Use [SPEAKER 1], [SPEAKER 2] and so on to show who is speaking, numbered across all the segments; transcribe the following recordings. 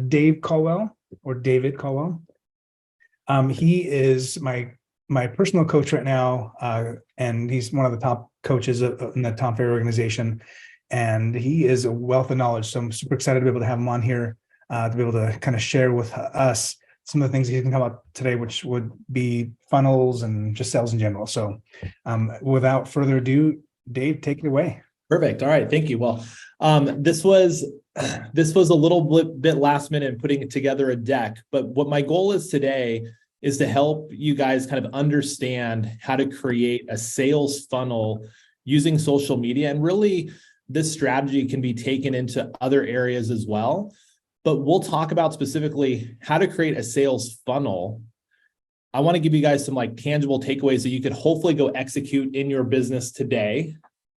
[SPEAKER 1] Dave Caldwell, or David Caldwell. He is my personal coach right now, and he's one of the top coaches in the Tom Ferry organization, and he is a wealth of knowledge. So I'm super excited to be able to have him on here to be able to kind of share with us some of the things he can come up today, which would be funnels and just sales in general. So without further ado, Dave, take it away.
[SPEAKER 2] Perfect. All right. Thank you. Well, this was a little bit last minute in putting together a deck, but what my goal is today is to help you guys kind of understand how to create a sales funnel using social media. And really, this strategy can be taken into other areas as well. But we'll talk about specifically how to create a sales funnel. I want to give you guys some tangible takeaways that you could hopefully go execute in your business today.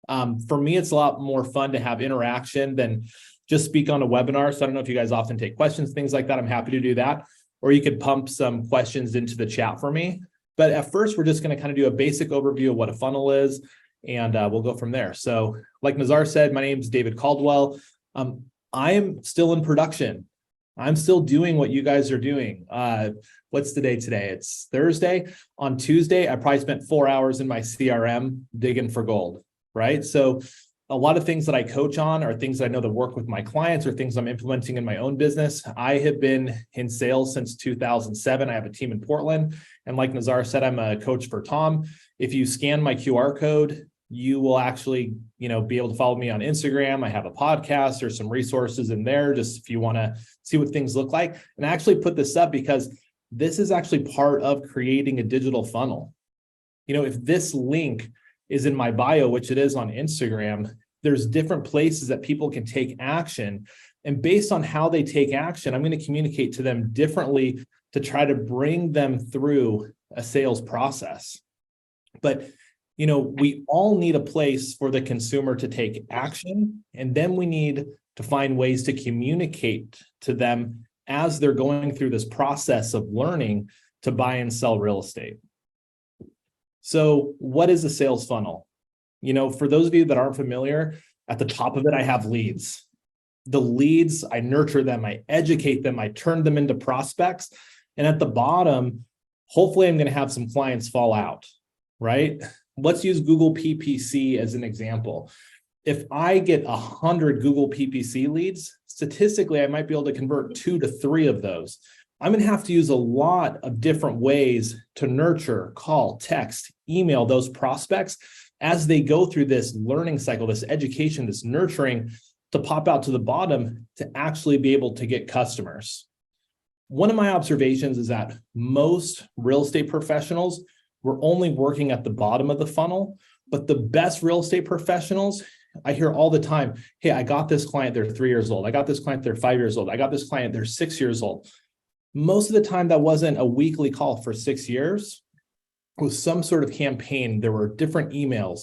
[SPEAKER 2] For me, it's a lot more fun to have interaction than just speak on a webinar. So I don't know if you guys often take questions, things like that. I'm happy to do that. Or you could pump some questions into the chat for me. But at first, we're just going to kind of do a basic overview of what a funnel is, and we'll go from there. So like Nazar said, my name is David Caldwell. I am still in production. I'm still doing what you guys are doing. What's the day today? It's Thursday. On Tuesday, I probably spent 4 hours in my CRM digging for gold, right? So a lot of things that I coach on are things I know that work with my clients or things I'm implementing in my own business. I have been in sales since 2007. I have a team in Portland. And like Nazar said, I'm a coach for Tom. If you scan my QR code, you will actually, be able to follow me on Instagram. I have a podcast. There's some resources in there just if you want to see what things look like. And I actually put this up because this is actually part of creating a digital funnel. If this link is in my bio, which it is on Instagram, there's different places that people can take action. And based on how they take action, I'm going to communicate to them differently to try to bring them through a sales process. But, we all need a place for the consumer to take action. And then we need to find ways to communicate to them as they're going through this process of learning to buy and sell real estate. So what is a sales funnel? For those of you that aren't familiar, at the top of it, I have leads. The leads, I nurture them, I educate them, I turn them into prospects. And at the bottom, hopefully I'm going to have some clients fall out, right? Let's use Google PPC as an example. If I get 100 Google PPC leads, statistically, I might be able to convert 2 to 3 of those. I'm going to have to use a lot of different ways to nurture, call, text, email those prospects as they go through this learning cycle, this education, this nurturing to pop out to the bottom to actually be able to get customers. One of my observations is that most real estate professionals were only working at the bottom of the funnel, but the best real estate professionals, I hear all the time, hey, I got this client, they're 3 years old. I got this client, they're 5 years old. I got this client, they're 6 years old. Most of the time, that wasn't a weekly call for 6 years. It was some sort of campaign. There were different emails.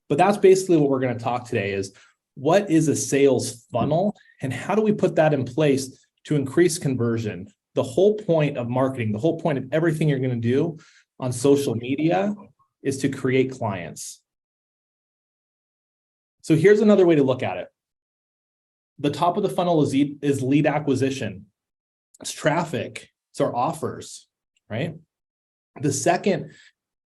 [SPEAKER 2] But that's basically what we're going to talk today is what is a sales funnel and how do we put that in place to increase conversion? The whole point of marketing, the whole point of everything you're going to do on social media is to create clients. So here's another way to look at it. The top of the funnel is lead acquisition. It's traffic. It's our offers, right? The second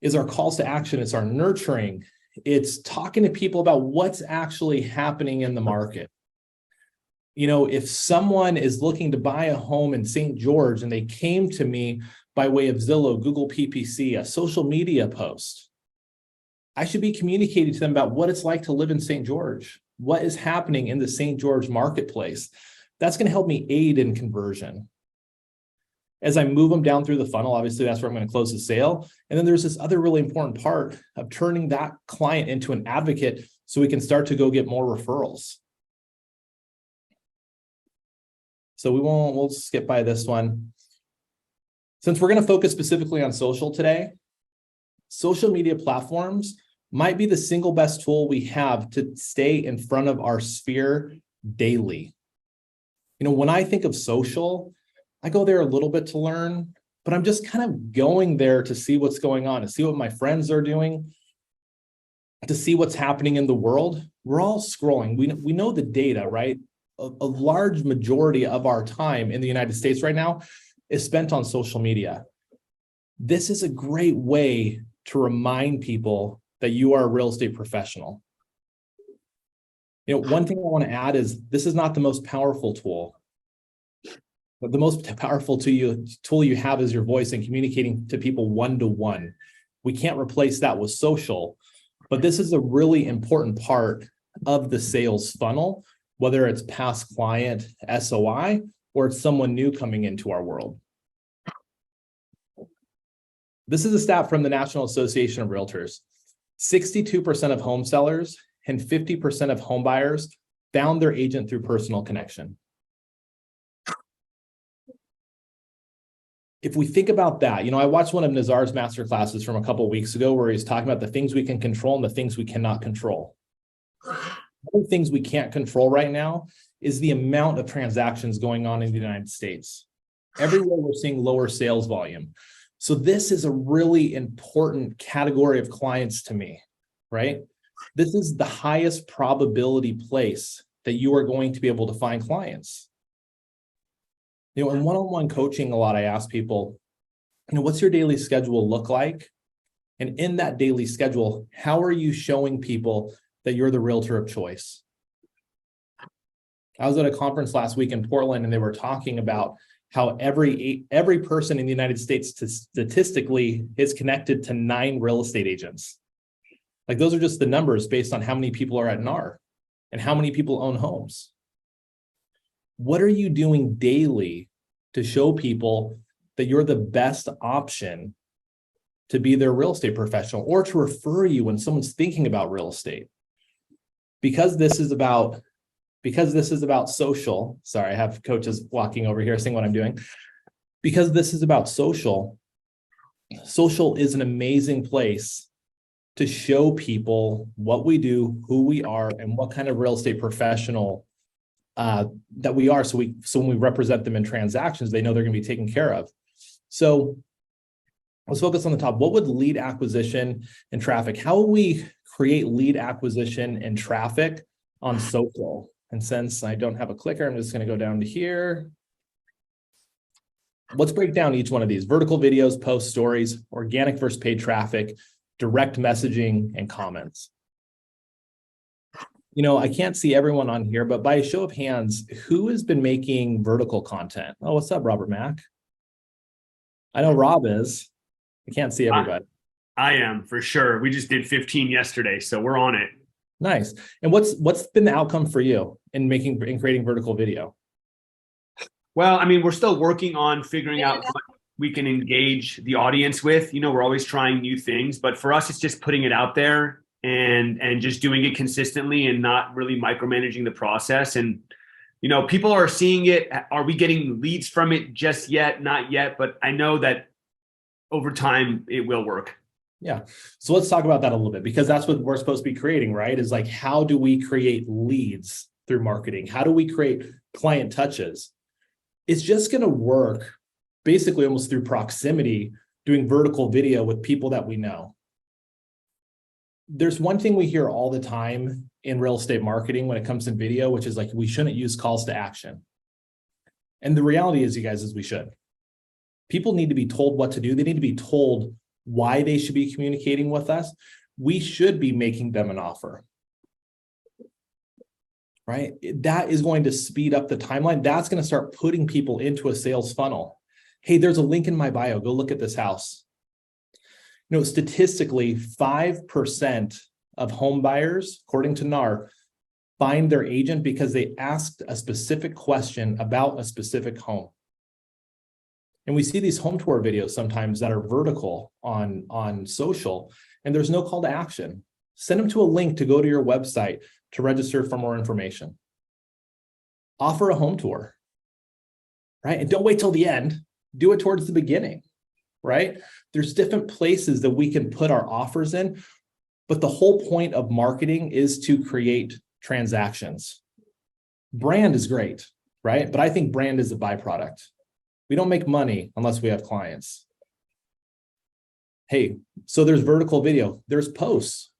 [SPEAKER 2] is our calls to action. It's our nurturing. It's talking to people about what's actually happening in the market. If someone is looking to buy a home in St. George and they came to me by way of Zillow, Google PPC, a social media post, I should be communicating to them about what it's like to live in St. George, what is happening in the St. George marketplace. That's going to help me aid in conversion. As I move them down through the funnel, obviously that's where I'm going to close the sale. And then there's this other really important part of turning that client into an advocate so we can start to go get more referrals. So we'll skip by this one. Since we're going to focus specifically on social today, social media platforms might be the single best tool we have to stay in front of our sphere daily. When I think of social, I go there a little bit to learn, but I'm just kind of going there to see what's going on, to see what my friends are doing, to see what's happening in the world. We're all scrolling. We know the data, right? a large majority of our time in the United States right now is spent on social media. This is a great way to remind people that you are a real estate professional. One thing I want to add is this is not the most powerful tool. But the most powerful tool you have is your voice and communicating to people one-to-one. We can't replace that with social, but this is a really important part of the sales funnel, whether it's past client, SOI, or it's someone new coming into our world. This is a stat from the National Association of Realtors. 62% of home sellers and 50% of home buyers found their agent through personal connection. If we think about that, I watched one of Nazar's masterclasses from a couple of weeks ago where he's talking about the things we can control and the things we cannot control. One of the things we can't control right now is the amount of transactions going on in the United States. Everywhere we're seeing lower sales volume. So this is a really important category of clients to me, right? This is the highest probability place that you are going to be able to find clients. In one-on-one coaching, a lot I ask people, what's your daily schedule look like? And in that daily schedule, how are you showing people that you're the realtor of choice? I was at a conference last week in Portland, and they were talking about how every person in the United States statistically is connected to 9 real estate agents. Like those are just the numbers based on how many people are at NAR and how many people own homes. What are you doing daily to show people that you're the best option to be their real estate professional or to refer you when someone's thinking about real estate? Because this is about social. Sorry, I have coaches walking over here seeing what I'm doing. Because this is about social is an amazing place to show people what we do, who we are, and what kind of real estate professional that we are. So when we represent them in transactions, they know they're going to be taken care of. So let's focus on the top. What would lead acquisition and traffic? How will we create lead acquisition and traffic on social? And since I don't have a clicker, I'm just going to go down to here. Let's break down each one of these: vertical videos, post stories, organic versus paid traffic, direct messaging, and comments. I can't see everyone on here, but by a show of hands, who has been making vertical content? Oh, what's up, Robert Mack? I know Rob is. I can't see everybody.
[SPEAKER 3] I am, for sure. We just did 15 yesterday, so we're on it.
[SPEAKER 2] Nice. And what's been the outcome for you in creating vertical video?
[SPEAKER 3] Well, we're still working on figuring out what we can engage the audience with. We're always trying new things, but for us, it's just putting it out there and just doing it consistently and not really micromanaging the process. And, people are seeing it. Are we getting leads from it just yet? Not yet, but I know that over time it will work.
[SPEAKER 2] Yeah. So let's talk about that a little bit, because that's what we're supposed to be creating, right? Is like, how do we create leads through marketing? How do we create client touches? It's just going to work basically almost through proximity, doing vertical video with people that we know. There's one thing we hear all the time in real estate marketing when it comes to video, which is like, we shouldn't use calls to action. And the reality is, you guys, is we should. People need to be told what to do. They need to be told why they should be communicating with us. We should be making them an offer, right? That is going to speed up the timeline. That's going to start putting people into a sales funnel. Hey, there's a link in my bio. Go look at this house. Statistically, 5% of home buyers, according to NAR, find their agent because they asked a specific question about a specific home. And we see these home tour videos sometimes that are vertical on social, and there's no call to action. Send them to a link to go to your website to register for more information. Offer a home tour, right? And don't wait till the end. Do it towards the beginning, right? There's different places that we can put our offers in, but the whole point of marketing is to create transactions. Brand is great, right? But I think brand is a byproduct. We don't make money unless we have clients. Hey, so there's vertical video, there's posts,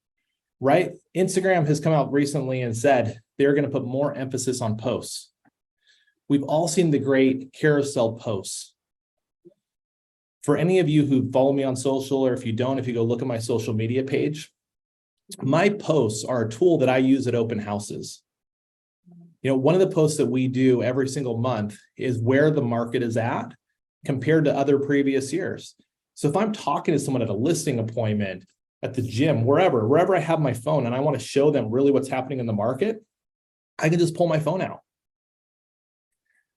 [SPEAKER 2] right? Instagram has come out recently and said they're going to put more emphasis on posts. We've all seen the great carousel posts. For any of you who follow me on social, or if you don't, if you go look at my social media page, my posts are a tool that I use at open houses. One of the posts that we do every single month is where the market is at compared to other previous years. So if I'm talking to someone at a listing appointment, at the gym, wherever I have my phone, and I want to show them really what's happening in the market, I can just pull my phone out.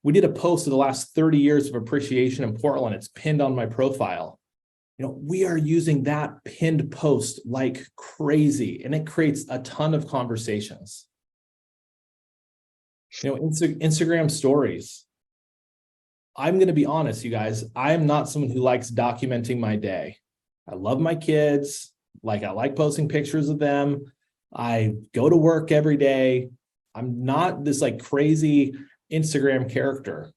[SPEAKER 2] We did a post of the last 30 years of appreciation in Portland. It's pinned on my profile. We are using that pinned post like crazy, and it creates a ton of conversations. Instagram stories. I'm going to be honest, you guys, I'm not someone who likes documenting my day. I love my kids. I like posting pictures of them. I go to work every day. I'm not this crazy Instagram character,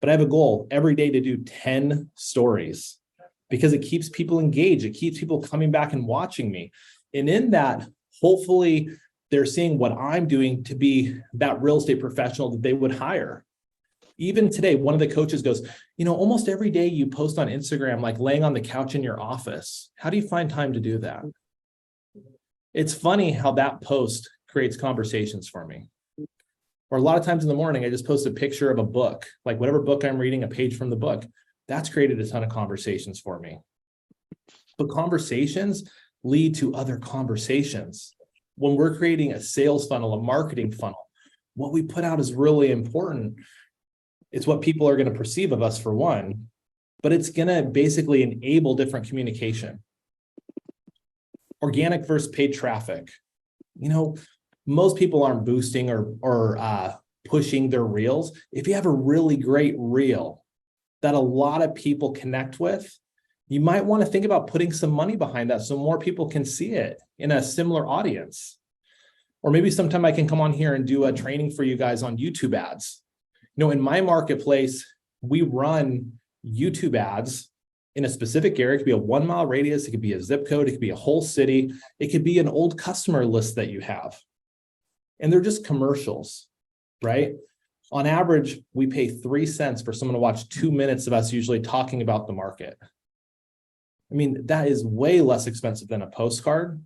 [SPEAKER 2] but I have a goal every day to do 10 stories because it keeps people engaged. It keeps people coming back and watching me. And in that, hopefully they're seeing what I'm doing to be that real estate professional that they would hire. Even today, one of the coaches goes, almost every day you post on Instagram, like laying on the couch in your office. How do you find time to do that? It's funny how that post creates conversations for me. Or a lot of times in the morning, I just post a picture of a book, like whatever book I'm reading, a page from the book. That's created a ton of conversations for me. But conversations lead to other conversations. When we're creating a sales funnel, a marketing funnel, what we put out is really important. It's what people are going to perceive of us for one, but it's going to basically enable different communication. Organic versus paid traffic. Most people aren't boosting or pushing their reels. If you have a really great reel that a lot of people connect with, you might want to think about putting some money behind that so more people can see it in a similar audience. Or maybe sometime I can come on here and do a training for you guys on YouTube ads. In my marketplace, we run YouTube ads in a specific area. It could be a 1 mile radius. It could be a zip code. It could be a whole city. It could be an old customer list that you have. And they're just commercials, right? On average, we pay 3 cents for someone to watch 2 minutes of us usually talking about the market. That is way less expensive than a postcard.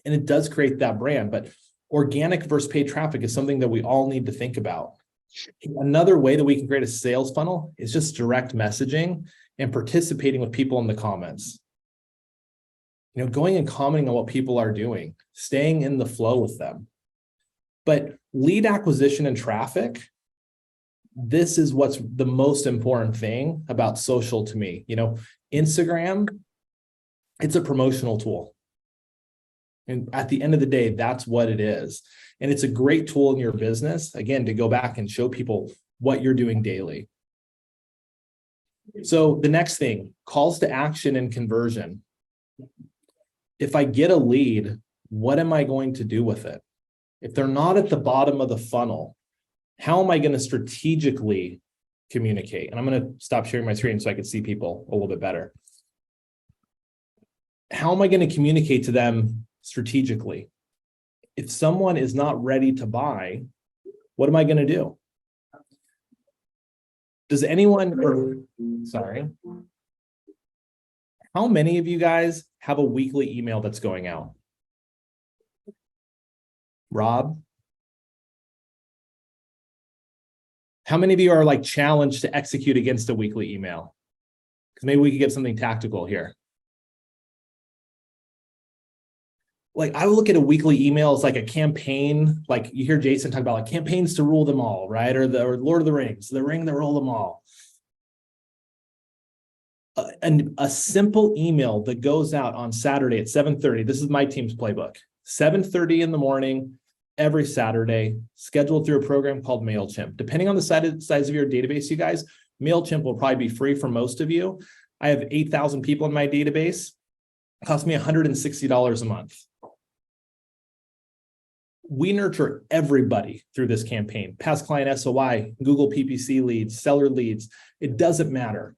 [SPEAKER 2] And it does create that brand. But organic versus paid traffic is something that we all need to think about. Another way that we can create a sales funnel is just direct messaging and participating with people in the comments. Going and commenting on what people are doing, staying in the flow with them. But lead acquisition and traffic, this is what's the most important thing about social to me. Instagram, it's a promotional tool. And at the end of the day, that's what it is. And it's a great tool in your business, again, to go back and show people what you're doing daily. So the next thing, calls to action and conversion. If I get a lead, what am I going to do with it? If they're not at the bottom of the funnel, how am I going to strategically communicate? And I'm going to stop sharing my screen so I can see people a little bit better. How am I going to communicate to them strategically? If someone is not ready to buy, what am I going to do? Does anyone, how many of you guys have a weekly email that's going out? Rob? How many of you are challenged to execute against a weekly email? Because maybe we could get something tactical here. I would look at a weekly email as a campaign. You hear Jason talk about campaigns to rule them all, right? Or Lord of the Rings, the ring that rule them all. And a simple email that goes out on Saturday at 7:30. This is my team's playbook. 7:30 in the morning, every Saturday, scheduled through a program called MailChimp. Depending on the size of your database, you guys, MailChimp will probably be free for most of you. I have 8,000 people in my database. It costs me $160 a month. We nurture everybody through this campaign. Past client SOI, Google PPC leads, seller leads. It doesn't matter.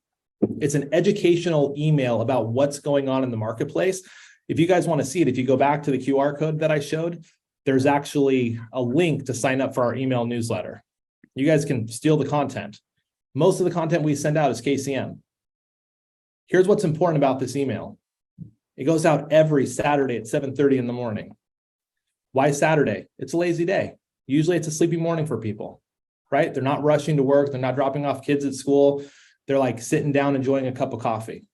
[SPEAKER 2] It's an educational email about what's going on in the marketplace. If you guys want to see it, if you go back to the QR code that I showed, there's actually a link to sign up for our email newsletter. You guys can steal the content. Most of the content we send out is KCM. Here's what's important about this email. It goes out every Saturday at 7:30 in the morning. Why Saturday? It's a lazy day. Usually it's a sleepy morning for people, right? They're not rushing to work. They're not dropping off kids at school. They're like sitting down, enjoying a cup of coffee.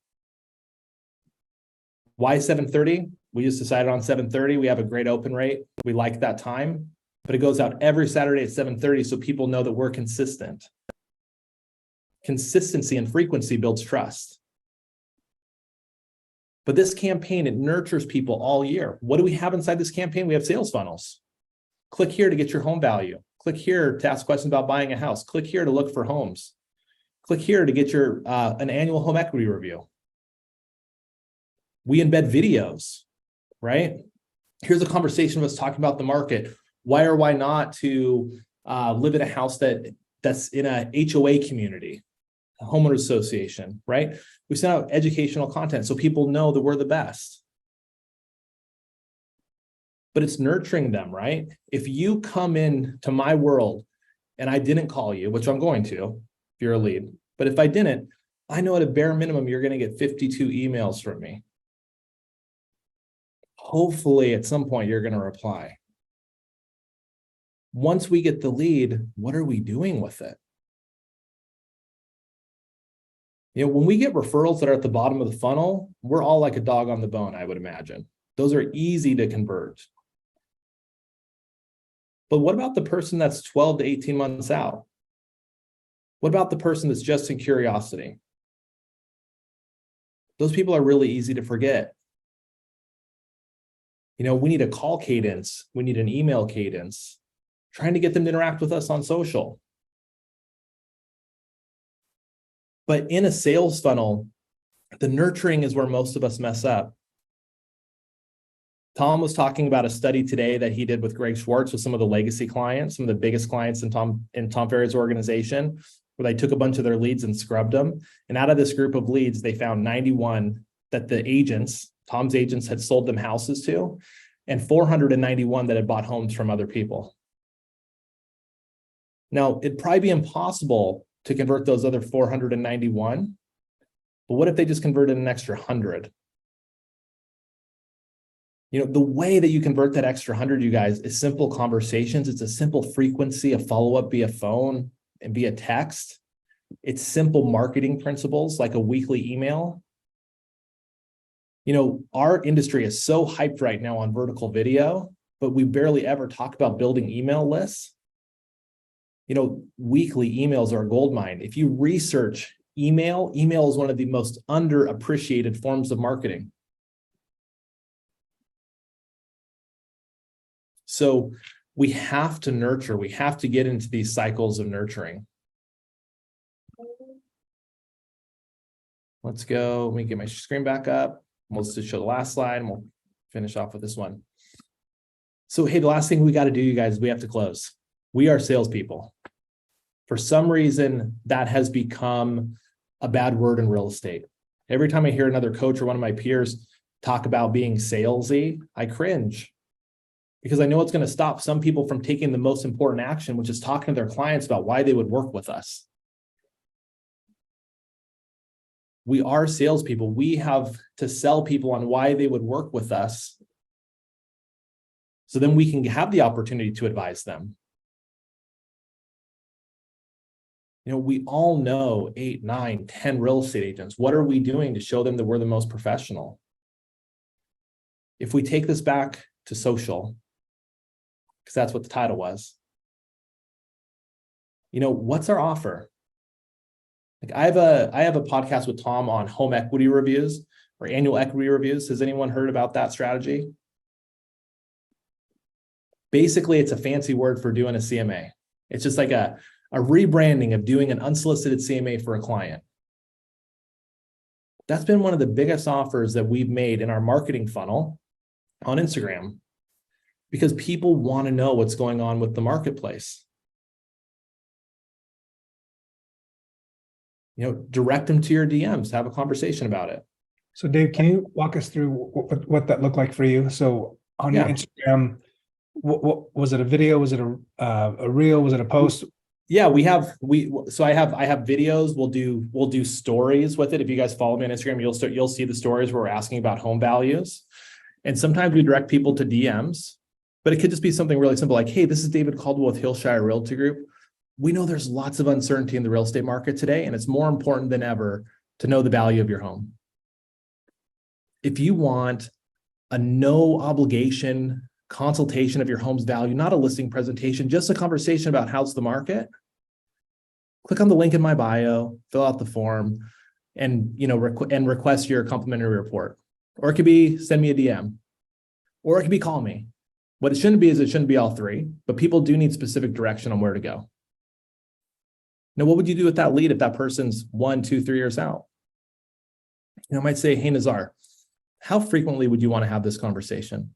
[SPEAKER 2] Why 7:30? We just decided on 7:30. We have a great open rate. We like that time, but it goes out every Saturday at 7:30 so people know that we're consistent. Consistency and frequency builds trust. But this campaign, it nurtures people all year. What do we have inside this campaign? We have sales funnels. Click here to get your home value. Click here to ask questions about buying a house. Click here to look for homes. Click here to get your an annual home equity review. We embed videos, right? Here's a conversation of us talking about the market. Why or why not to live in a house that's in a HOA community, a homeowner association, right? We send out educational content so people know that we're the best. But it's nurturing them, right? If you come in to my world and I didn't call you, which I'm going to, if you're a lead, but if I didn't, I know at a bare minimum, you're going to get 52 emails from me. Hopefully at some point you're going to reply. Once we get the lead, what are we doing with it? You know, when we get referrals that are at the bottom of the funnel, we're all like a dog on the bone, I would imagine. Those are easy to convert. But what about the person that's 12 to 18 months out? What about the person that's just in curiosity? Those people are really easy to forget. You know, we need a call cadence. We need an email cadence. Trying to get them to interact with us on social. But in a sales funnel, the nurturing is where most of us mess up. Tom was talking about a study today that he did with Greg Schwartz with some of the legacy clients, some of the biggest clients in Tom Ferry's organization, where they took a bunch of their leads and scrubbed them. And out of this group of leads, they found 91 that the agents, Tom's agents, had sold them houses to, and 491 that had bought homes from other people. Now, it'd probably be impossible to convert those other 491, but what if they just converted an extra 100? You know, the way that you convert that extra 100, you guys, is simple conversations. It's a simple frequency of follow-up via phone and via text. It's simple marketing principles like a weekly email. You know, our industry is so hyped right now on vertical video, but we barely ever talk about building email lists. You know, weekly emails are a goldmine. If you research email is one of the most underappreciated forms of marketing. So we have to nurture, we have to get into these cycles of nurturing. Let's go, let me get my screen back up. Let's just show the last slide and we'll finish off with this one. So, hey, the last thing we got to do, you guys, we have to close. We are salespeople. For some reason, that has become a bad word in real estate. Every time I hear another coach or one of my peers talk about being salesy, I cringe because I know it's going to stop some people from taking the most important action, which is talking to their clients about why they would work with us. We are salespeople. We have to sell people on why they would work with us, so then we can have the opportunity to advise them. You know, we all know 8, 9, 10 real estate agents. What are we doing to show them that we're the most professional? If we take this back to social, because that's what the title was, you know, what's our offer? Like I have a podcast with Tom on home equity reviews or annual equity reviews. Has anyone heard about that strategy? Basically, it's a fancy word for doing a CMA. It's just like a rebranding of doing an unsolicited CMA for a client. That's been one of the biggest offers that we've made in our marketing funnel on Instagram, because people want to know what's going on with the marketplace. You know, direct them to your DMs, have a conversation about it.
[SPEAKER 1] So Dave, can you walk us through what that looked like for you? So on your Instagram, what was it, a video? Was it a reel? Was it a post?
[SPEAKER 2] Yeah, I have videos. We'll do stories with it. If you guys follow me on Instagram, you'll see the stories where we're asking about home values. And sometimes we direct people to DMs, but it could just be something really simple like, hey, this is David Caldwell with Hillshire Realty Group. We know there's lots of uncertainty in the real estate market today, and it's more important than ever to know the value of your home. If you want a no obligation consultation of your home's value, not a listing presentation, just a conversation about how's the market, click on the link in my bio, fill out the form, and request your complimentary report. Or it could be send me a DM, or it could be call me. What it shouldn't be is it shouldn't be all three, but people do need specific direction on where to go. Now, what would you do with that lead if that person's 1, 2, 3 years out? I might say, hey, Nazar, how frequently would you want to have this conversation?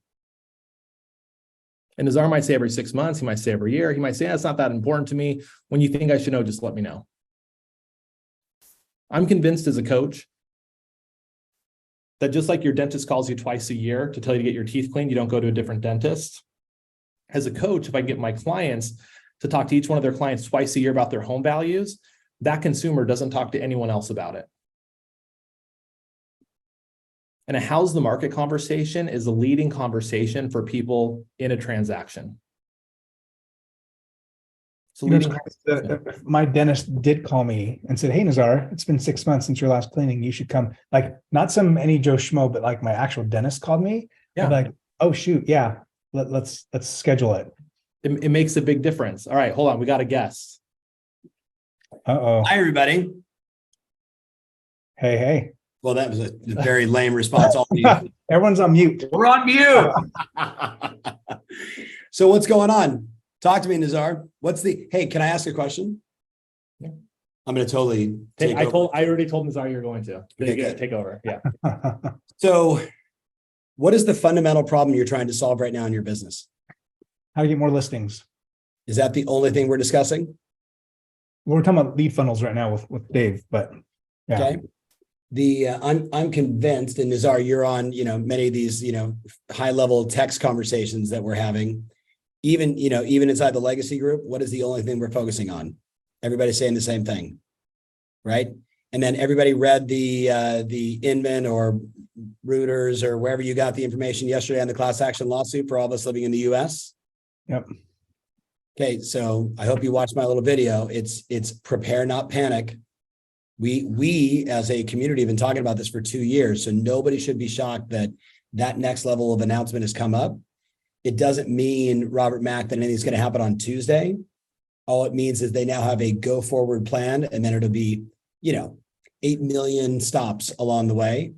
[SPEAKER 2] And Nazar might say every 6 months. He might say every year. He might say, it's not that important to me. When you think I should know, just let me know. I'm convinced as a coach that just like your dentist calls you twice a year to tell you to get your teeth cleaned, you don't go to a different dentist. As a coach, if I get my clients to talk to each one of their clients twice a year about their home values, that consumer doesn't talk to anyone else about it. And a how's the market conversation is a leading conversation for people in a transaction. So
[SPEAKER 1] my dentist did call me and said, hey, Nazar, it's been 6 months since your last cleaning. You should come. Like, not some any Joe Schmo, but like my actual dentist called me.
[SPEAKER 2] Yeah.
[SPEAKER 1] I'm like, oh, shoot. Yeah. Let's schedule it.
[SPEAKER 2] It makes a big difference. All right, hold on. We got a guest.
[SPEAKER 1] Uh-oh.
[SPEAKER 4] Hi, everybody.
[SPEAKER 1] Hey.
[SPEAKER 4] Well, that was a very lame response. All you.
[SPEAKER 1] Everyone's on mute.
[SPEAKER 3] We're on mute.
[SPEAKER 4] So what's going on? Talk to me, Nazar. Hey, can I ask a question?
[SPEAKER 2] Yeah.
[SPEAKER 4] I'm going to totally take over.
[SPEAKER 2] I already told Nazar you're going to.
[SPEAKER 4] Okay, good.
[SPEAKER 2] Take over. Yeah.
[SPEAKER 4] So what is the fundamental problem you're trying to solve right now in your business?
[SPEAKER 1] How to get more listings.
[SPEAKER 4] Is that the only thing we're discussing?
[SPEAKER 1] We're talking about lead funnels right now with Dave, but yeah.
[SPEAKER 4] Okay. I'm convinced, and Nazar, you're on, many of these, high level text conversations that we're having, even inside the legacy group. What is the only thing we're focusing on? Everybody's saying the same thing, right? And then everybody read the Inman or Reuters or wherever you got the information yesterday on the class action lawsuit for all of us living in the US.
[SPEAKER 1] Yep.
[SPEAKER 4] Okay. So I hope you watched my little video. It's prepare, not panic. We as a community have been talking about this for 2 years. So nobody should be shocked that next level of announcement has come up. It doesn't mean, Robert Mack, that anything's going to happen on Tuesday. All it means is they now have a go forward plan, and then it'll be, 8 million stops along the way.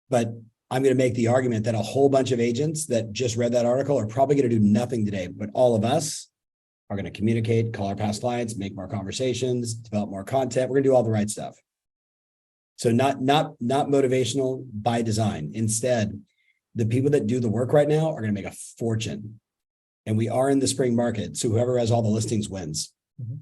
[SPEAKER 4] But I'm going to make the argument that a whole bunch of agents that just read that article are probably going to do nothing today, but all of us are going to communicate, call our past clients, make more conversations, develop more content. We're going to do all the right stuff. So not motivational by design. Instead, the people that do the work right now are going to make a fortune. And we are in the spring market. So whoever has all the listings wins. Mm-hmm.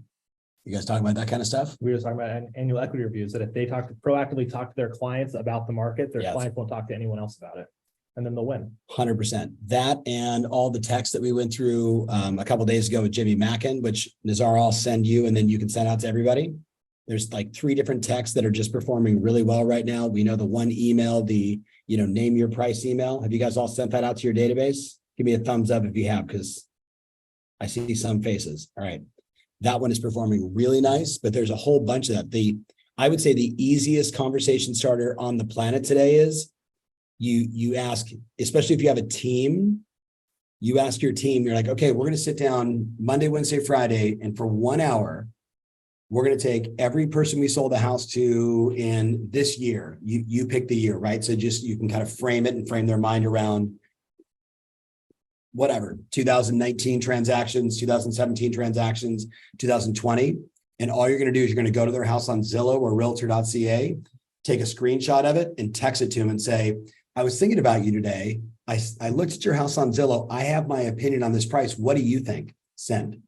[SPEAKER 4] You guys talking about that kind of stuff?
[SPEAKER 2] We were just talking about annual equity reviews, that if they proactively talk to their clients about the market, their clients won't talk to anyone else about it. And then they'll win.
[SPEAKER 4] 100%. That and all the text that we went through a couple of days ago with Jimmy Mackin, which Nazar, I'll send you, and then you can send out to everybody. There's like 3 different texts that are just performing really well right now. We know the one email, the name your price email. Have you guys all sent that out to your database? Give me a thumbs up if you have, because I see some faces. All right. That one is performing really nice, but there's a whole bunch of that. I would say the easiest conversation starter on the planet today is you ask, especially if you have a team, you ask your team, you're like, okay, we're going to sit down Monday, Wednesday, Friday, and for 1 hour, we're going to take every person we sold a house to in this year. You pick the year, right? So just, you can kind of frame it and frame their mind around whatever, 2019 transactions, 2017 transactions, 2020. And all you're going to do is you're going to go to their house on Zillow or realtor.ca, take a screenshot of it and text it to them and say, I was thinking about you today. I looked at your house on Zillow. I have my opinion on this price. What do you think? Send.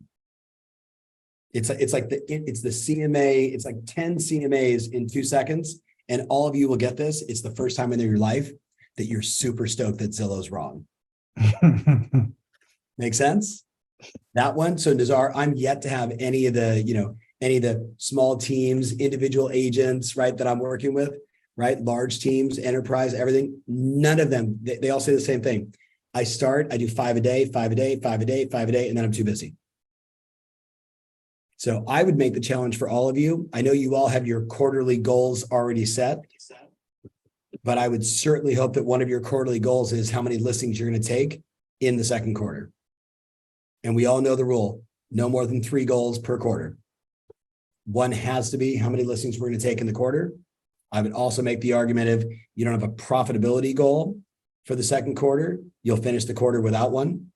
[SPEAKER 4] It's the CMA. It's like 10 CMAs in 2 seconds. And all of you will get this. It's the first time in your life that you're super stoked that Zillow's wrong. Make sense? That one. So Nazar, I'm yet to have any of the small teams, individual agents, right, that I'm working with, right? Large teams, enterprise, everything. None of them, they all say the same thing. I do 5 a day, 5 a day, 5 a day, 5 a day, and then I'm too busy. So I would make the challenge for all of you. I know you all have your quarterly goals already set, but I would certainly hope that one of your quarterly goals is how many listings you're going to take in the second quarter. And we all know the rule, no more than 3 goals per quarter. One has to be how many listings we're going to take in the quarter. I would also make the argument if you don't have a profitability goal for the second quarter, you'll finish the quarter without one.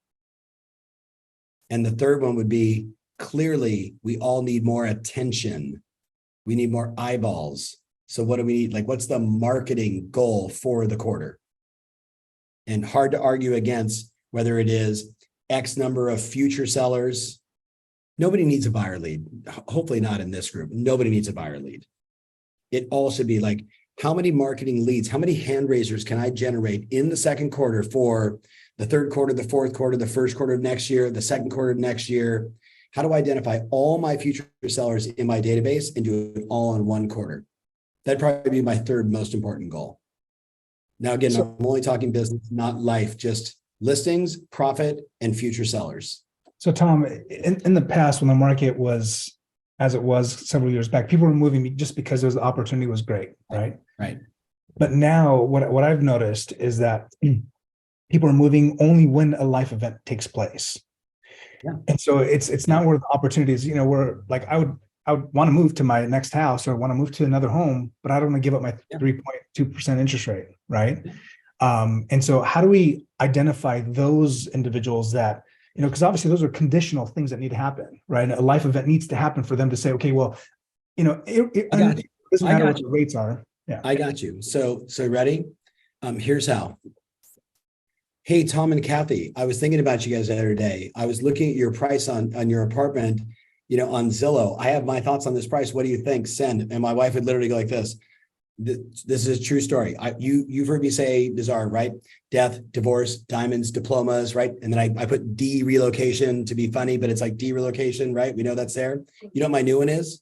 [SPEAKER 4] And the third one would be, clearly, we all need more attention. We need more eyeballs. So what do we need? Like, what's the marketing goal for the quarter? And hard to argue against whether it is X number of future sellers. Nobody needs a buyer lead. Hopefully not in this group. Nobody needs a buyer lead. It all should be like, how many marketing leads, how many hand raisers can I generate in the second quarter for the third quarter, the fourth quarter, the first quarter of next year, the second quarter of next year? How do I identify all my future sellers in my database and do it all in one quarter? That'd probably be my third most important goal. Now, again, I'm only talking business, not life, just listings, profit, and future sellers.
[SPEAKER 1] So Tom, in the past, when the market was as it was several years back, people were moving just because the opportunity was great, right?
[SPEAKER 4] Right.
[SPEAKER 1] But now what I've noticed is that people are moving only when a life event takes place.
[SPEAKER 4] Yeah.
[SPEAKER 1] And so it's not where the opportunity is, where like I would want to move to my next house or want to move to another home, but I don't want to give up my 3.2% interest rate, right? And so how do we identify those individuals that, because obviously those are conditional things that need to happen, right? A life event needs to happen for them to say, okay, well, it doesn't matter what the rates are. Yeah,
[SPEAKER 4] I got you. So ready? Here's how. Hey, Tom and Kathy, I was thinking about you guys the other day. I was looking at your price on your apartment, on Zillow. I have my thoughts on this price. What do you think? Send. And my wife would literally go like this. This is a true story. You've heard me say Nazar, right? Death, divorce, diamonds, diplomas, right? And then I put D relocation to be funny, but it's like D relocation, right? We know that's there. You know what my new one is?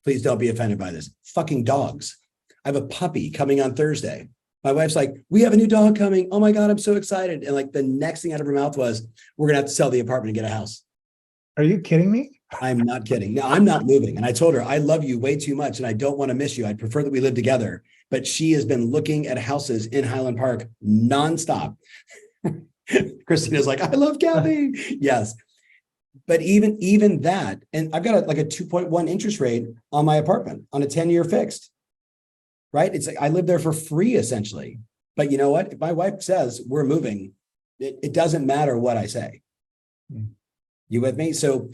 [SPEAKER 4] Please don't be offended by this. Fucking dogs. I have a puppy coming on Thursday. My wife's like, we have a new dog coming. Oh my God, I'm so excited. And like the next thing out of her mouth was, we're going to have to sell the apartment and get a house.
[SPEAKER 1] Are you kidding me?
[SPEAKER 4] I'm not kidding. No, I'm not moving. And I told her, I love you way too much and I don't want to miss you. I'd prefer that we live together. But she has been looking at houses in Highland Park nonstop. Christina's like, I love Kathy. Yes. But even that, and I've got like a 2.1 interest rate on my apartment on a 10-year fixed, right? It's like I live there for free essentially. But you know what? If my wife says we're moving, it doesn't matter what I say. You with me? So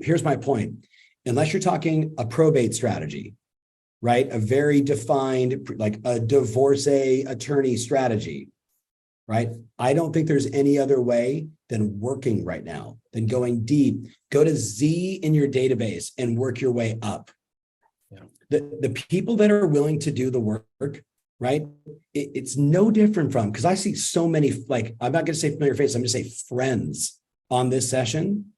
[SPEAKER 4] here's my point. Unless you're talking a probate strategy, right? A very defined, like a divorcee attorney strategy, right? I don't think there's any other way than working right now, than going deep. Go to Z in your database and work your way up. Yeah. The people that are willing to do the work, right? It's no different from, because I see so many, like, I'm not going to say familiar faces, I'm going to say friends on this session.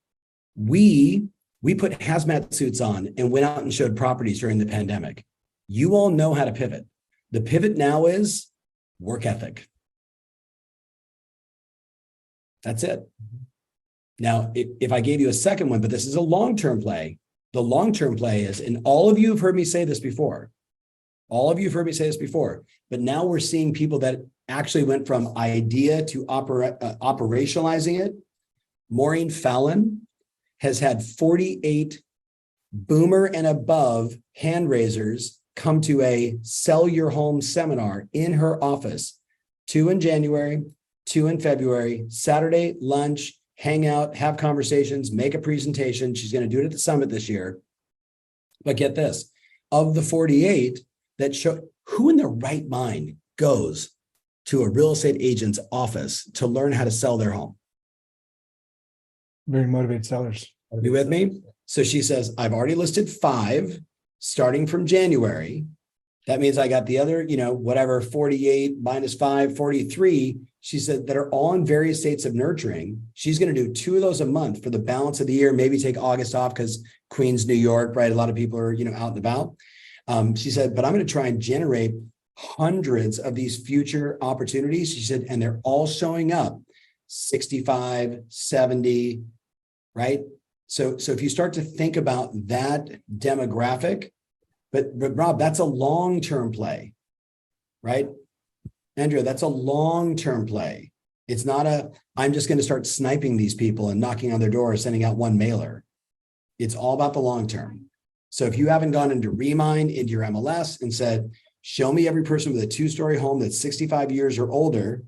[SPEAKER 4] We put hazmat suits on and went out and showed properties during the pandemic. You all know how to pivot. The pivot now is work ethic. That's it. Now, if I gave you a second one, but this is a long-term play, the long-term play is, and all of you have heard me say this before, but now we're seeing people that actually went from idea to operationalizing it. Maureen Fallon has had 48 boomer and above hand raisers come to a sell your home seminar in her office, 2 in January, 2 in February, Saturday, lunch, hang out, have conversations, make a presentation. She's going to do it at the summit this year. But get this, of the 48 that show, who in their right mind goes to a real estate agent's office to learn how to sell their home?
[SPEAKER 1] Very motivated sellers.
[SPEAKER 4] You with me? So she says, I've already listed 5 starting from January. That means I got the other, whatever, 48 minus 5, 43 she said, that are all in various states of nurturing. She's going to do 2 of those a month for the balance of the year, maybe take August off because Queens, New York, right? A lot of people are, out and about. She said, but I'm going to try and generate hundreds of these future opportunities. She said, and they're all showing up 65, 70, right? So if you start to think about that demographic, but Rob, that's a long-term play, right? Andrea, that's a long-term play. It's not I'm just going to start sniping these people and knocking on their door, sending out one mailer. It's all about the long term. So if you haven't gone into Remind, into your MLS and said, show me every person with a 2-story home that's 65 years or older,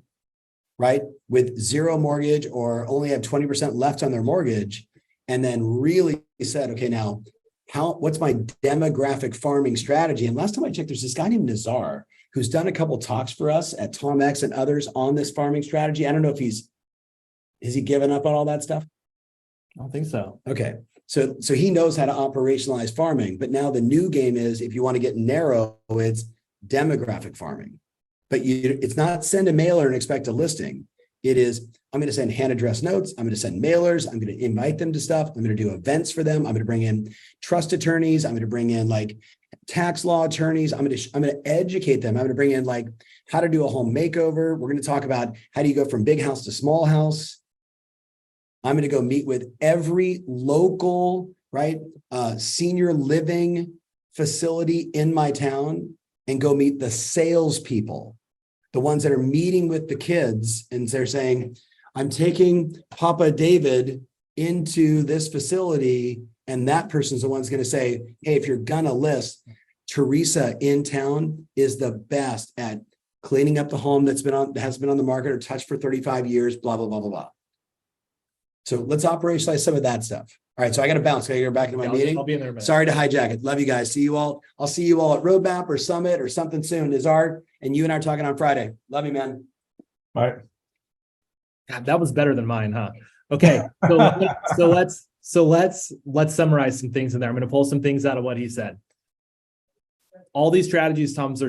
[SPEAKER 4] right? With 0 mortgage or only have 20% left on their mortgage. And then really said, okay, now what's my demographic farming strategy? And last time I checked, there's this guy named Nazar who's done a couple talks for us at Tom X and others on this farming strategy. I don't know if has he given up on all that stuff?
[SPEAKER 2] I don't think so.
[SPEAKER 4] Okay. So he knows how to operationalize farming, but now the new game is, if you want to get narrow, it's demographic farming. But it's not send a mailer and expect a listing. It is, I'm going to send hand address notes. I'm going to send mailers. I'm going to invite them to stuff. I'm going to do events for them. I'm going to bring in trust attorneys. I'm going to bring in like tax law attorneys. I'm going to educate them. I'm going to bring in like how to do a home makeover. We're going to talk about how do you go from big house to small house. I'm going to go meet with every local, right, senior living facility in my town and go meet the salespeople, the ones that are meeting with the kids. And they're saying, I'm taking Papa David into this facility. And that person's the one's going to say, hey, if you're going to list, Teresa in town is the best at cleaning up the home has been on the market or touched for 35 years, blah, blah, blah, blah, blah. So let's operationalize some of that stuff. All right. So I got to bounce. I got to go back into my meeting.
[SPEAKER 2] I'll be in there a minute.
[SPEAKER 4] Sorry to hijack it. Love you guys. See you all. I'll see you all at Roadmap or Summit or something soon. Nazar, and you and I are talking on Friday. Love you, man.
[SPEAKER 1] All right.
[SPEAKER 2] God, that was better than mine, huh? Okay. So let's summarize some things in there. I'm going to pull some things out of what he said. All these strategies Tom's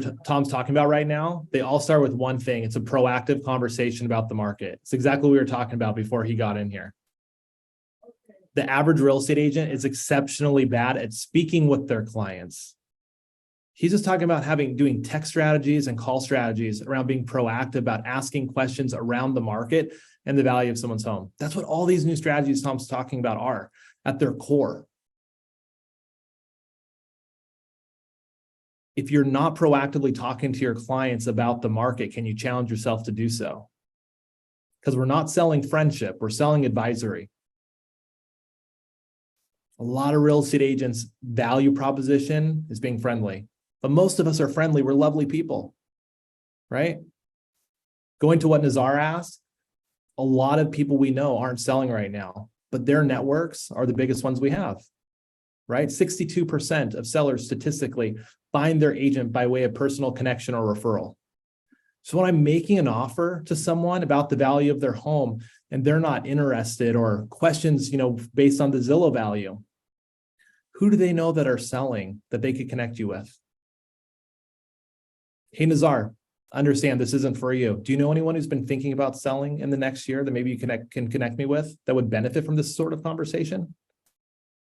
[SPEAKER 2] talking about right now, they all start with one thing. It's a proactive conversation about the market. It's exactly what we were talking about before he got in here. The average real estate agent is exceptionally bad at speaking with their clients. He's just talking about doing text strategies and call strategies around being proactive about asking questions around the market and the value of someone's home. That's what all these new strategies Tom's talking about are at their core. If you're not proactively talking to your clients about the market, can you challenge yourself to do so? Because we're not selling friendship, we're selling advisory. A lot of real estate agents' value proposition is being friendly, but most of us are friendly. We're lovely people, right? Going to what Nazar asked, a lot of people we know aren't selling right now, but their networks are the biggest ones we have, right? 62% of sellers statistically find their agent by way of personal connection or referral. So when I'm making an offer to someone about the value of their home and they're not interested or questions, based on the Zillow value, who do they know that are selling that they could connect you with? Hey, Nazar, understand this isn't for you. Do you know anyone who's been thinking about selling in the next year that maybe you can connect me with that would benefit from this sort of conversation?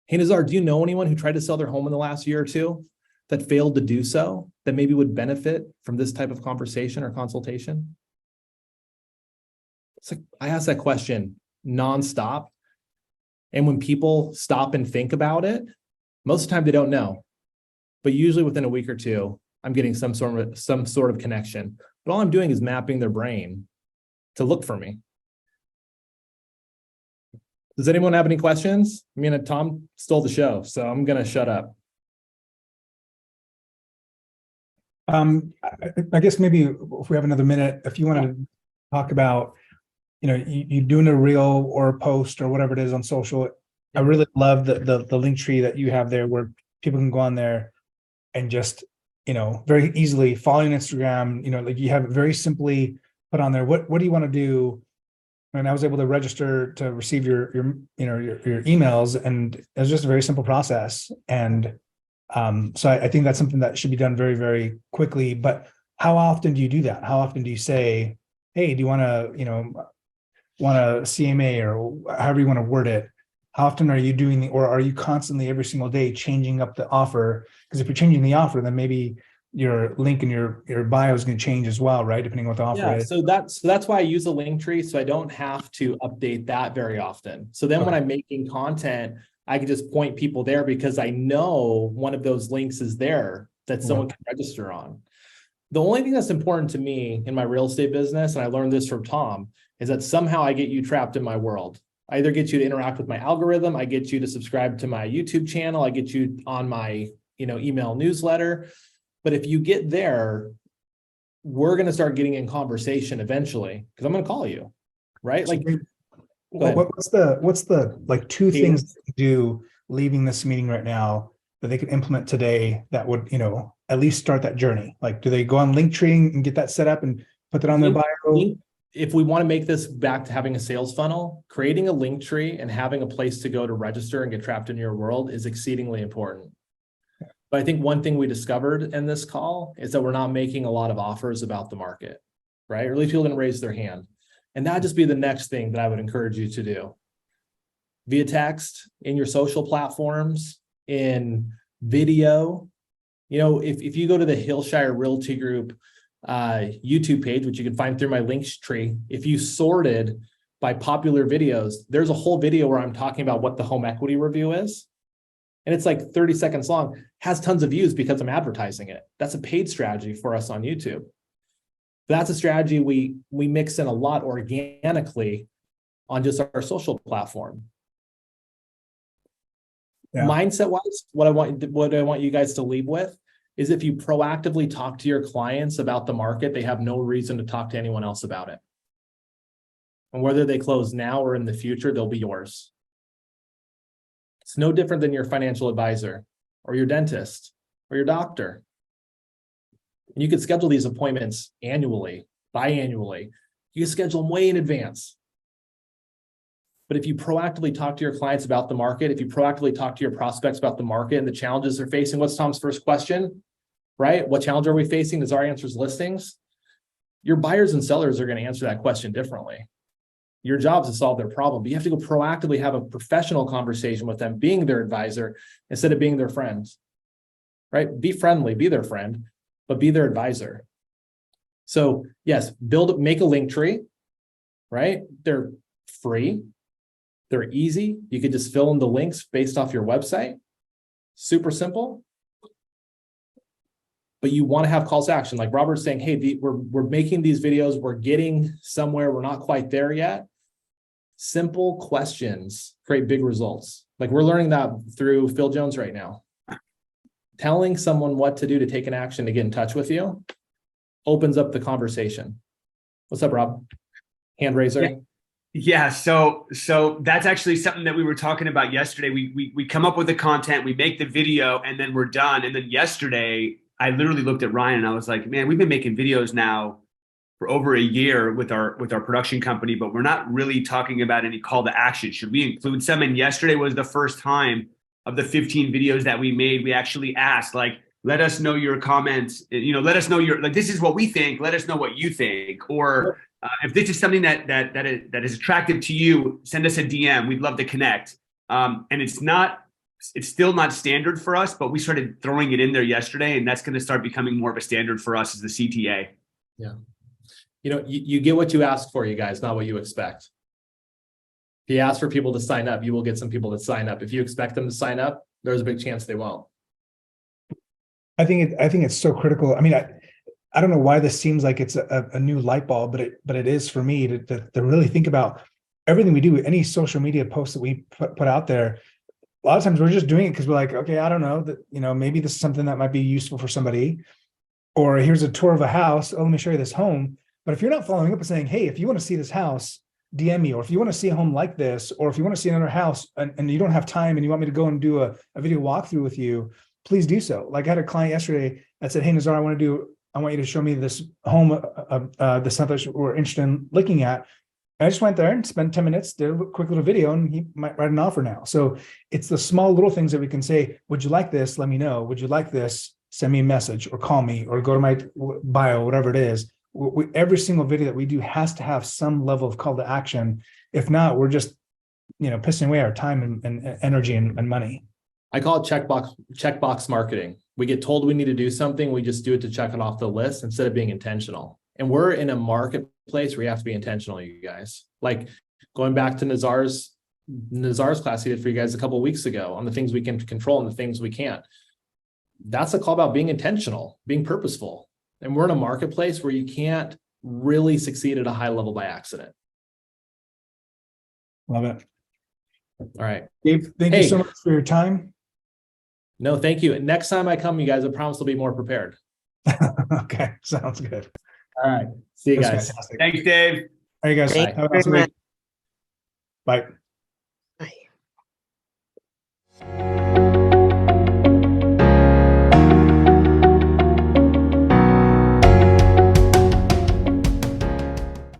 [SPEAKER 2] Hey, Nazar, do you know anyone who tried to sell their home in the last year or two that failed to do so that maybe would benefit from this type of conversation or consultation? It's like I ask that question nonstop. And when people stop and think about it, most of the time they don't know. But usually within a week or two, I'm getting some sort of connection. But all I'm doing is mapping their brain to look for me. Does anyone have any questions? I mean, Tom stole the show, so I'm going to shut up.
[SPEAKER 1] I guess maybe if we have another minute, if you want to talk about, you doing a reel or a post or whatever it is on social. I really love the link tree that you have there where people can go on there and just, very easily following Instagram, like you have it very simply put on there. What do you want to do? And I was able to register to receive your emails, and it was just a very simple process. And so I think that's something that should be done very, very quickly. But how often do you do that? How often do you say, hey, do you want to, want a CMA or however you want to word it? How often are you doing, or are you constantly every single day changing up the offer? Because if you're changing the offer, then maybe your link in your bio is going to change as well, right? Depending on what the offer is.
[SPEAKER 2] So that's why I use a link tree. So I don't have to update that very often. So then when I'm making content, I can just point people there because I know one of those links is there that someone can register on. The only thing that's important to me in my real estate business, and I learned this from Tom, is that somehow I get you trapped in my world. I either get you to interact with my algorithm, I get you to subscribe to my YouTube channel, I get you on my, email newsletter. But if you get there, we're going to start getting in conversation eventually because I'm going to call you, right? Like,
[SPEAKER 1] what's the like two things to do leaving this meeting right now that they can implement today that would, at least start that journey? Like, do they go on Linktree and get that set up and put that on their bio?
[SPEAKER 2] If we want to make this back to having a sales funnel, creating a link tree and having a place to go to register and get trapped in your world is exceedingly important. But I think one thing we discovered in this call is that we're not making a lot of offers about the market, right? Or at least people didn't raise their hand. And that'd just be the next thing that I would encourage you to do. Via text, in your social platforms, in video. If you go to the Hillshire Realty Group YouTube page, which you can find through my links tree, if you sorted by popular videos, there's a whole video where I'm talking about what the home equity review is. And it's like 30 seconds long, has tons of views because I'm advertising it. That's a paid strategy for us on YouTube. That's a strategy we mix in a lot organically on just our social platform. Yeah. Mindset wise, what I want you guys to leave with is if you proactively talk to your clients about the market, they have no reason to talk to anyone else about it. And whether they close now or in the future, they'll be yours. It's no different than your financial advisor or your dentist or your doctor. And you can schedule these appointments annually, biannually. You can schedule them way in advance. But if you proactively talk to your clients about the market, if you proactively talk to your prospects about the market and the challenges they're facing, what's Tom's first question, right? What challenge are we facing? Does our answer is listings? Your buyers and sellers are going to answer that question differently. Your job is to solve their problem, but you have to go proactively have a professional conversation with them, being their advisor instead of being their friends, right? Be friendly, be their friend, but be their advisor. So yes, make a link tree, right? They're free. They're easy. You could just fill in the links based off your website. Super simple. But you want to have calls to action. Like Robert's saying, hey, we're making these videos. We're getting somewhere. We're not quite there yet. Simple questions create big results. Like we're learning that through Phil Jones right now. Telling someone what to do to take an action to get in touch with you opens up the conversation. What's up, Rob? Hand raising.
[SPEAKER 3] Yeah, so that's actually something that we were talking about yesterday. We come up with the content, we make the video, and then we're done. And then yesterday, I literally looked at Ryan and I was like, man, we've been making videos now for over a year with our production company, but we're not really talking about any call to action. Should we include some? And yesterday was the first time of the 15 videos that we made. We actually asked, like, let us know your comments, let us know this is what we think. Let us know what you think. Or if this is something that is attractive to you, send us a DM. We'd love to connect. And it's still not standard for us, but we started throwing it in there yesterday, and that's going to start becoming more of a standard for us as the CTA.
[SPEAKER 2] Yeah. You get what you ask for, you guys, not what you expect. If you ask for people to sign up, you will get some people that sign up. If you expect them to sign up, there's a big chance they won't.
[SPEAKER 1] I think it's so critical. I mean, I don't know why this seems like it's a new light bulb, but it is for me to really think about everything we do. Any social media posts that we put out there, a lot of times we're just doing it because we're like, okay, I don't know that, maybe this is something that might be useful for somebody, or here's a tour of a house. Oh, let me show you this home. But if you're not following up and saying, hey, if you want to see this house, DM me, or if you want to see a home like this, or if you want to see another house and you don't have time and you want me to go and do a video walkthrough with you, please do so. Like I had a client yesterday that said, hey, Nazar, I want you to show me this home, this stuff that we're interested in looking at. And I just went there and spent 10 minutes, did a quick little video, and he might write an offer now. So it's the small little things that we can say, would you like this? Let me know. Would you like this? Send me a message or call me or go to my bio, whatever it is. every single video that we do has to have some level of call to action. If not, we're just, pissing away our time and energy and money.
[SPEAKER 2] I call it checkbox marketing. We get told we need to do something. We just do it to check it off the list instead of being intentional. And we're in a marketplace where you have to be intentional, you guys. Like going back to Nazar's class he did for you guys a couple of weeks ago on the things we can control and the things we can't. That's a call about being intentional, being purposeful. And we're in a marketplace where you can't really succeed at a high level by accident.
[SPEAKER 1] Love it.
[SPEAKER 2] All right.
[SPEAKER 1] Dave, thank you so much for your time.
[SPEAKER 2] No, thank you. Next time I come, you guys, I promise I'll be more prepared.
[SPEAKER 1] Okay. Sounds good.
[SPEAKER 2] All right. See you
[SPEAKER 1] That's
[SPEAKER 2] guys.
[SPEAKER 1] fantastic.
[SPEAKER 3] Thanks, Dave.
[SPEAKER 1] All right, guys.
[SPEAKER 2] Thank
[SPEAKER 1] Have a nice week. Bye.
[SPEAKER 5] Bye.